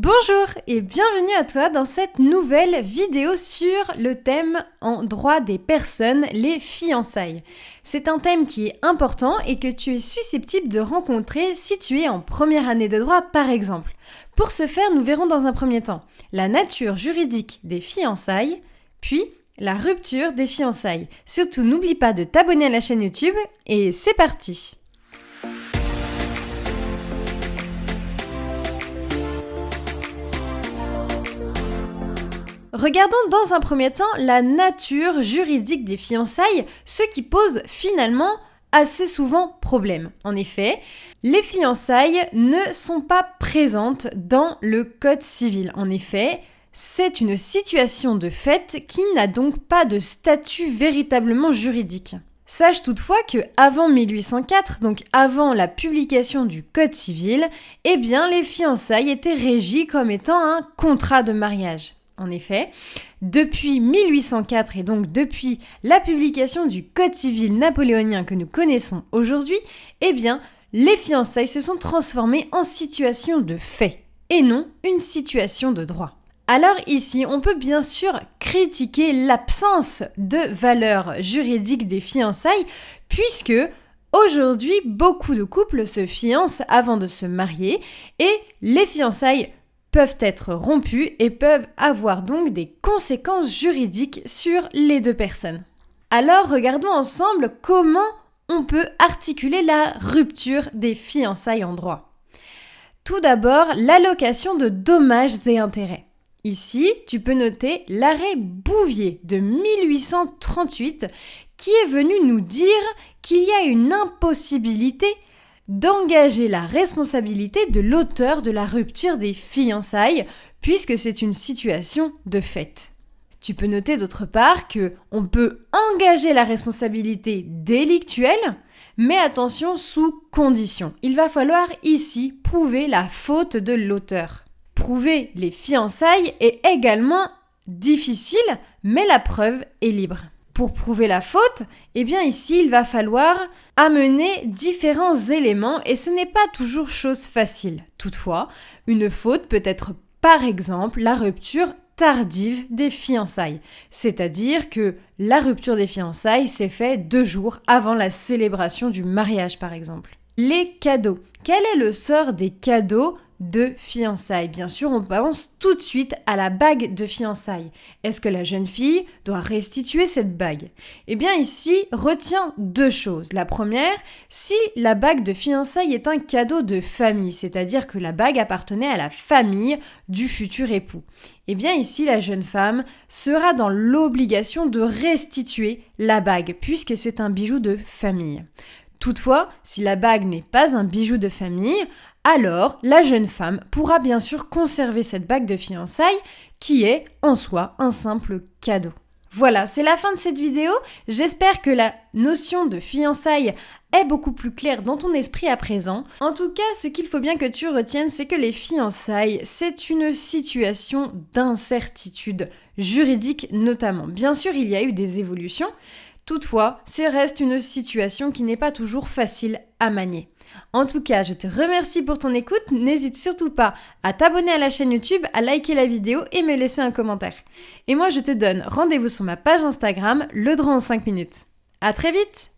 Bonjour et bienvenue à toi dans cette nouvelle vidéo sur le thème en droit des personnes, les fiançailles. C'est un thème qui est important et que tu es susceptible de rencontrer si tu es en première année de droit par exemple. Pour ce faire, nous verrons dans un premier temps la nature juridique des fiançailles, puis la rupture des fiançailles. Surtout, n'oublie pas de t'abonner à la chaîne YouTube et c'est parti! Regardons dans un premier temps la nature juridique des fiançailles, ce qui pose finalement assez souvent problème. En effet, les fiançailles ne sont pas présentes dans le Code civil. En effet, c'est une situation de fait qui n'a donc pas de statut véritablement juridique. Sache toutefois que avant 1804, donc avant la publication du Code civil, les fiançailles étaient régies comme étant un contrat de mariage. En effet, depuis 1804 et donc depuis la publication du Code civil napoléonien que nous connaissons aujourd'hui, les fiançailles se sont transformées en situation de fait et non une situation de droit. Alors ici, on peut bien sûr critiquer l'absence de valeur juridique des fiançailles puisque aujourd'hui, beaucoup de couples se fiancent avant de se marier et les fiançailles peuvent être rompus et peuvent avoir donc des conséquences juridiques sur les deux personnes. Alors regardons ensemble comment on peut articuler la rupture des fiançailles en droit. Tout d'abord, l'allocation de dommages et intérêts. Ici, tu peux noter l'arrêt Bouvier de 1838 qui est venu nous dire qu'il y a une impossibilité d'engager la responsabilité de l'auteur de la rupture des fiançailles, puisque c'est une situation de fait. Tu peux noter d'autre part qu'on peut engager la responsabilité délictuelle, mais attention sous condition. Il va falloir ici prouver la faute de l'auteur. Prouver les fiançailles est également difficile, mais la preuve est libre. Pour prouver la faute, ici, il va falloir amener différents éléments et ce n'est pas toujours chose facile. Toutefois, une faute peut être par exemple la rupture tardive des fiançailles. C'est-à-dire que la rupture des fiançailles s'est faite 2 jours avant la célébration du mariage par exemple. Les cadeaux. Quel est le sort des cadeaux de fiançailles? Bien sûr, on pense tout de suite à la bague de fiançailles. Est-ce que la jeune fille doit restituer cette bague? Ici, retiens 2 choses. La première, si la bague de fiançailles est un cadeau de famille, c'est-à-dire que la bague appartenait à la famille du futur époux, ici, la jeune femme sera dans l'obligation de restituer la bague, puisque c'est un bijou de famille. Toutefois, si la bague n'est pas un bijou de famille, alors la jeune femme pourra bien sûr conserver cette bague de fiançailles qui est en soi un simple cadeau. Voilà, c'est la fin de cette vidéo. J'espère que la notion de fiançailles est beaucoup plus claire dans ton esprit à présent. En tout cas, ce qu'il faut bien que tu retiennes, c'est que les fiançailles, c'est une situation d'incertitude juridique notamment. Bien sûr, il y a eu des évolutions. Toutefois, ça reste une situation qui n'est pas toujours facile à manier. En tout cas, je te remercie pour ton écoute. N'hésite surtout pas à t'abonner à la chaîne YouTube, à liker la vidéo et me laisser un commentaire. Et moi, je te donne rendez-vous sur ma page Instagram, le droit en 5 minutes. À très vite!